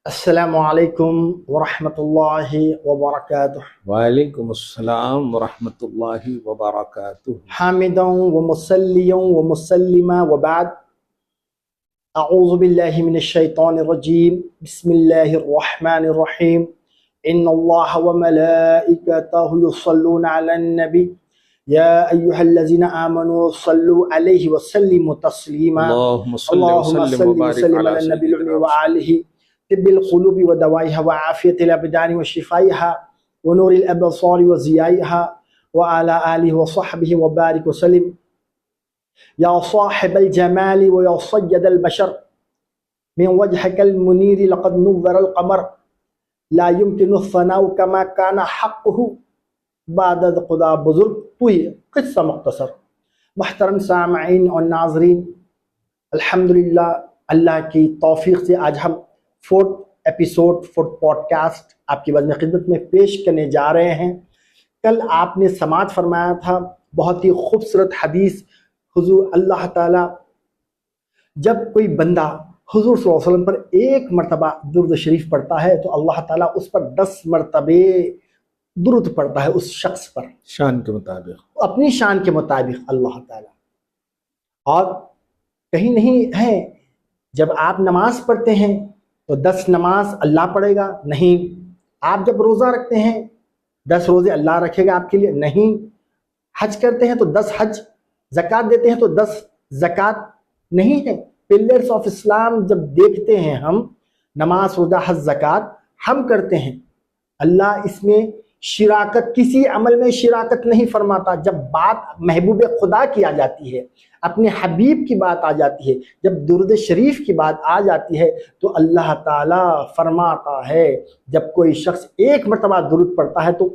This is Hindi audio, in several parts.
अस्सलामु अलैकुम वरहमतुल्लाहि वबरकातुह। वालेकुम अस्सलाम वरहमतुल्लाहि वबरकातुह। हामिदन व मुसल्लियन व मुसल्लिमा व बाद। अऊज़ु बिल्लाहि मिनश शैतानिर रजीम। बिस्मिल्लाहिर रहमानिर रहीम। इन्नल्लाह व मलाइकतहु युसल्लूना अलन नबी या अय्युहल्लज़ीना आमनू सल्लु अलैहि व सल्लिमू तस्लीमा। अल्लाहुम्मा सल्लि व अल्लाहुम्मा सल्लिम व सल्लि व बारिक सल्लिम अला अला नबील उम्मी सय्यिदिना व आलिहि तिब्बिल क़ुलूबि व दवाइहा व आफ़ियतिल अबदानि व शिफ़ाइहा व नूरिल अबसारि व ज़ियाइहा व अला आलिहि व सहबिहि व बारिक व सल्लिम। या साहिबल जमाली व या सय्यदल बशर मिन वजहिकल मुनीर लक़द नव्वरल क़मर ला युमकिनु फ़नाउ कमा काना हक़्क़ुहु बादद खुदा बुजुर्ग। पूरी क़िस्सा मुख्तसर। मुहतरम सामईन और नाज़रीन, अल्हम्दुलिल्लाह अल्लाह की तौफीक से आज हम फोर्थ पॉडकास्ट आपकी खिदमत में पेश करने जा रहे हैं। कल आपने समाअत फरमाया था बहुत ही खूबसूरत हदीस। हुजूर अल्लाह ताला जब कोई बंदा हुजूर सल्लल्लाहु अलैहि वसल्लम पर एक मरतबा दुरूद शरीफ पढ़ता है तो अल्लाह ताला उस पर 10 मरतबे दुरूद पढ़ता है उस शख्स पर, शान के मुताबिक, अपनी शान के मुताबिक अल्लाह ताला। और कहीं नहीं है जब आप नमाज पढ़ते हैं तो 10 नमाज अल्लाह पढ़ेगा, नहीं। आप जब रोज़ा रखते हैं 10 रोज़े अल्लाह रखेगा आपके लिए, नहीं। हज करते हैं तो 10 हज, ज़कात देते हैं तो 10 ज़कात, नहीं है। पिलर्स ऑफ इस्लाम जब देखते हैं हम, नमाज, रोज़ा, हज, ज़कात हम करते हैं, अल्लाह इसमें शिराकत, किसी अमल में शिराकत नहीं फरमाता। जब बात महबूब खुदा की आ जाती है, अपने हबीब की बात आ जाती है, जब दुरूद शरीफ की बात आ जाती है तो अल्लाह ताला फरमाता है जब कोई शख्स एक मरतबा दुरूद पढ़ता है तो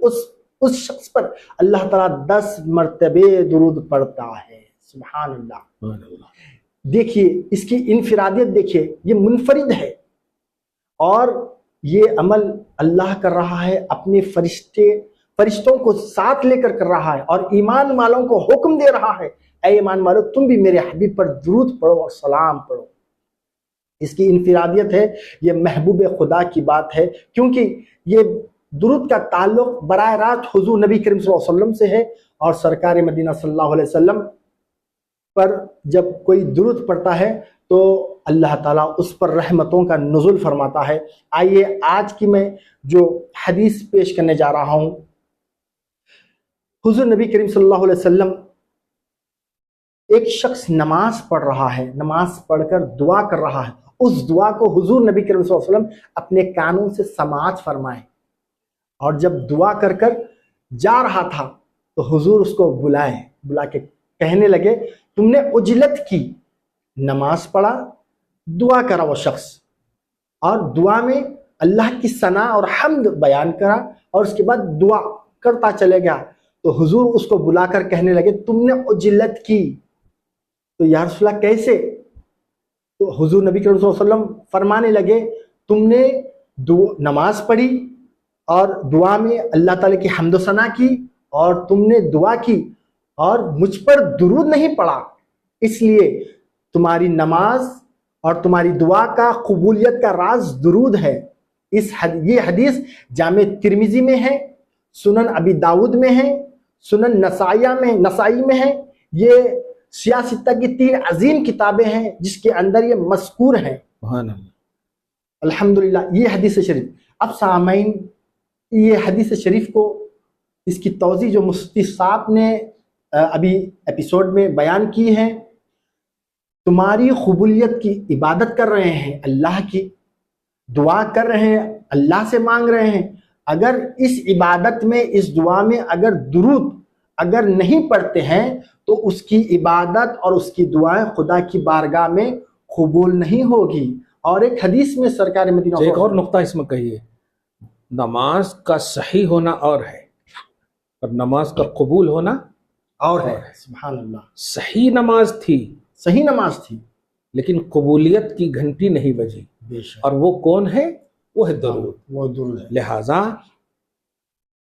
उस शख्स पर अल्लाह ताला 10 मरतबे दुरूद पढ़ता है। सुभान अल्लाह। देखिए इसकी इनफिरादियत, देखिए ये मुनफरिद है और ये अमल अल्लाह कर रहा है, अपने फरिश्तों को साथ लेकर कर रहा है और ईमान वालों को हुक्म दे रहा है, ऐ ईमान वालों तुम भी मेरे हबीब पर दुरूद पढ़ो और सलाम पढ़ो। इसकी इनफिरादियत है, ये महबूब खुदा की बात है, क्योंकि ये दुरूद का ताल्लुक बराह रास्त हुजूर नबी करीम सल्लल्लाहु अलैहि वसल्लम से है और सरकार मदीना सल्लल्लाहु अलैहि वसल्लम पर जब कोई दुरूद पढ़ता है तो अल्लाह ताला उस पर रहमतों का नुज़ुल फरमाता है। आइए आज की मैं जो हदीस पेश करने जा रहा हूँ, हुजूर नबी करीम सल्लल्लाहु अलैहि वसल्लम, एक शख्स नमाज पढ़ रहा है, नमाज पढ़कर दुआ कर रहा है, उस दुआ को हुजूर नबी करीम सल्लल्लाहु अलैहि वसल्लम अपने कानों से समाअत फरमाए और जब दुआ कर कर जा रहा था तो हुजूर उसको बुला के कहने लगे, तुमने उजलत की, नमाज पढ़ा, दुआ करा वो शख्स और दुआ में अल्लाह की सना और हम्द बयान करा और उसके बाद दुआ करता चले गया। तो हुजूर उसको बुलाकर कहने लगे, तुमने उजलत की। तो या रसूलल्लाह कैसे? तो हुजूर नबी करीम सल्लल्लाहु अलैहि वसल्लम फरमाने लगे, तुमने नमाज पढ़ी और दुआ में अल्लाह ताला की हम्द सना की और तुमने दुआ की और मुझ पर दुरूद नहीं पढ़ा, इसलिए तुम्हारी नमाज और तुम्हारी दुआ का कबूलियत का राज दुरूद है। ये हदीस जामे तिर्मिजी में है, सुनन अबी दाऊद में है, सुनन नसाई में है। ये सियासत की 3 अजीम किताबें हैं जिसके अंदर ये मज़कूर हैं। अल्हम्दुलिल्लाह। ये हदीस शरीफ, अब सामईन ये हदीस शरीफ को, इसकी तौज़ी जो मुफ्ती साहब ने अभी एपिसोड में बयान की है, तुम्हारी कबूलियत की इबादत कर रहे हैं, अल्लाह की दुआ कर रहे हैं, अल्लाह से मांग रहे हैं, अगर इस इबादत में, इस दुआ में अगर दुरूद अगर नहीं पढ़ते हैं तो उसकी इबादत और उसकी दुआएं खुदा की बारगाह में कबूल नहीं होगी। और एक हदीस में सरकार मदीना, एक और नुक्ता इसमें कहिए, नमाज का सही होना और है और नमाज का कबूल होना और है। सुभान अल्लाह। सही नमाज थी लेकिन कबूलियत की घंटी नहीं बजी, और वो कौन है? वो है दुरूद है। लिहाजा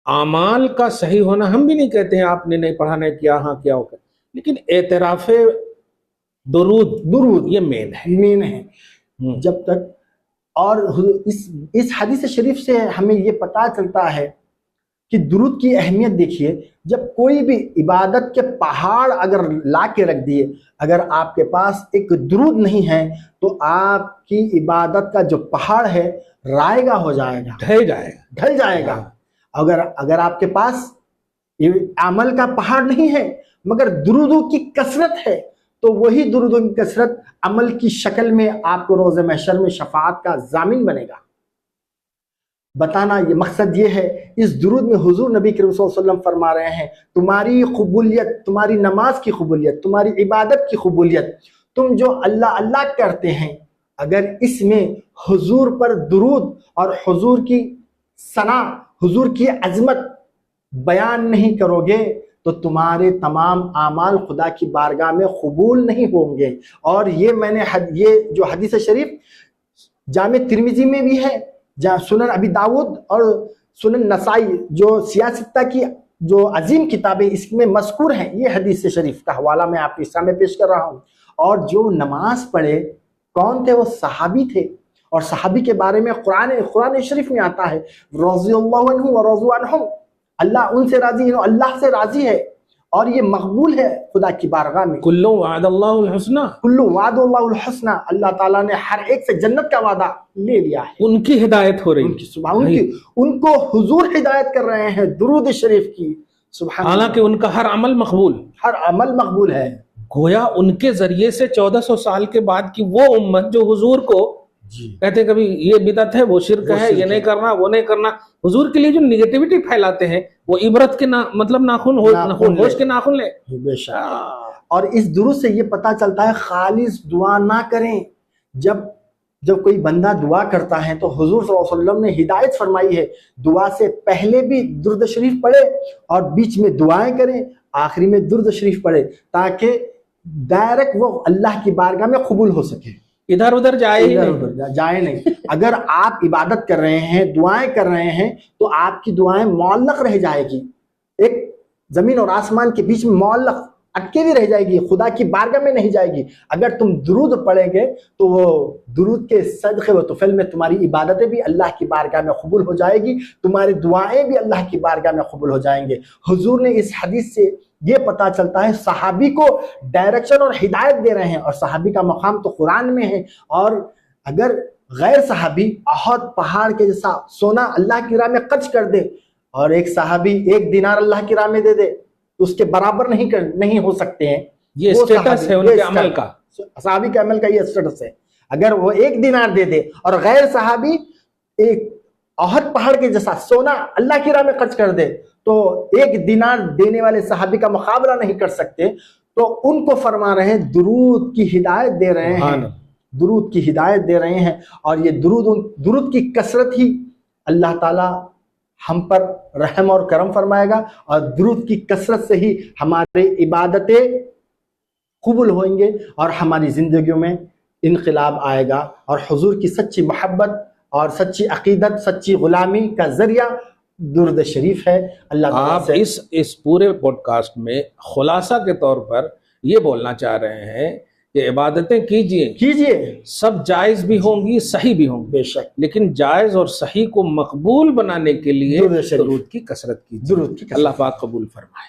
आमाल का सही होना, हम भी नहीं कहते हैं आपने नहीं पढ़ाना किया, हाँ क्या होगा, लेकिन एतराफ़े दुरूद ये मेन है। जब तक और इस हदीस शरीफ से हमें ये पता चलता है कि दुरूद की अहमियत देखिए। जब कोई भी इबादत के पहाड़ अगर ला के रख दिए, अगर आपके पास एक दुरूद नहीं है तो आपकी इबादत का जो पहाड़ है रायगा हो जाएगा, ढल जाएगा। अगर आपके पास अमल का पहाड़ नहीं है मगर दुरूदों की कसरत है, तो वही दुरूदों की कसरत अमल की शक्ल में आपको रोज़े महशर में शफाअत का जामिन बनेगा। बताना ये मकसद ये है, इस दुरूद में हुजूर नबी करीम सल्लल्लाहु अलैहि वसल्लम फरमा रहे हैं, तुम्हारी कबूलियत, तुम्हारी नमाज की कबूलियत, तुम्हारी इबादत की कबूलियत, तुम जो अल्लाह अल्लाह करते हैं, अगर इसमें हुजूर पर दुरूद और हुजूर की सना, हुजूर की अजमत बयान नहीं करोगे तो तुम्हारे तमाम आमाल खुदा की बारगाह में कबूल नहीं होंगे। और ये ये जो हदीस शरीफ जामे तिर्मिजी में भी है, सुनन अबी दाऊद और सुनन नसाई, जो सियासत्ता की जो अजीम किताबें इसमें मज़कूर हैं, ये हदीस शरीफ का हवाला मैं आपके सामने पेश कर रहा हूँ। और जो नमाज पढ़े कौन थे? वो सहाबी थे। और सहाबी के बारे में कुरान शरीफ में आता है, रज़ियल्लाहु अन्हु व रज़ू अन्हुम, अल्लाह उनसे राजी है, अल्लाह से राजी है और ये मकबूल है खुदा की बारगाह में। कुल्लु वादल्लाहुल हुस्ना, कुल्लु वादल्लाहुल हुस्ना, अल्लाह ताला ने हर एक से जन्नत का वादा ले लिया है। उनकी हिदायत हो रही, उनकी सुबह उनको हुजूर हिदायत कर रहे हैं दुरूद शरीफ की, सुभान। हालांकि उनका हर अमल मकबूल, हर अमल मकबूल है। गोया उनके जरिए से 1400 साल के बाद की वो उम्मत जो हुजूर को कहते कभी ये बिदअत है, वो शिरक है, ये नहीं करना, वो नहीं करना, हुजूर के लिए जो निगेटिविटी फैलाते हैं वो इबरत के मतलब नाखून होश के नाखून ले। और इस दुरूद से ये पता चलता है खालिस दुआ ना करें। जब कोई बंदा दुआ करता है तो हुजूर सल्लल्लाहु अलैहि वसल्लम ने हिदायत फरमाई है, दुआ से पहले भी दुरूद शरीफ पढ़े और बीच में दुआएं करें, आखिरी में दुरूद शरीफ पढ़े, ताकि डायरेक्ट वो अल्लाह की बारगाह में कबूल हो सके, इधर उधर जाए नहीं। अगर आप इबादत कर रहे हैं, दुआएं कर रहे हैं, तो आपकी दुआएं मौल्लक रह जाएगी, एक जमीन और आसमान के बीच में मौल्लक अटके भी रह जाएगी, खुदा की बारगाह में नहीं जाएगी। अगर तुम दुरूद पढ़ेंगे तो वो दुरूद के सदक़े व तुफ़ैल में तुम्हारी इबादतें भी अल्लाह की बारगाह में कबूल हो जाएगी, तुम्हारी दुआएं भी अल्लाह की बारगाह में कबूल हो जाएंगे। हुजूर ने इस हदीस से ये पता चलता है सहाबी को डायरेक्शन और हिदायत दे रहे हैं, और सहाबी का मकाम तो कुरान में है। और अगर गैर सहाबी अहद पहाड़ के जैसा सोना अल्लाह की राह में खर्च कर दे और एक सहाबी 1 दिनार अल्लाह की राह में दे दे, तो उसके बराबर नहीं हो सकते हैं। ये स्टेटस है उनके अमल का, सहाबी के अमल का ये स्टेटस है। अगर वो 1 दिनार दे दे और गैर सहाबी एक अहद पहाड़ के जैसा सोना अल्लाह की राह में खर्च कर दे, तो 1 दिनार देने वाले सहाबी का मुकाबला नहीं कर सकते। तो उनको फरमा रहे हैं, दुरूद की हिदायत दे रहे हैं, दुरूद की हिदायत दे रहे हैं। और ये दुरूद की कसरत ही अल्लाह ताला हम पर रहम और करम फरमाएगा, और दुरूद की कसरत से ही हमारे इबादतें कबूल होंगे और हमारी जिंदगियों में इनकलाब आएगा। और हुजूर की सच्ची मोहब्बत और सच्ची अकीदत, सच्ची गुलामी का जरिया दुरूद शरीफ है। अल्लाह आप इस पूरे पॉडकास्ट में खुलासा के तौर पर ये बोलना चाह रहे हैं कि इबादतें कीजिए, सब जायज़ भी होंगी, सही भी होंगी बेशक, लेकिन जायज़ और सही को मकबूल बनाने के लिए दुरूद की कसरत कीजिए। अल्लाह पाक कबूल फरमाए।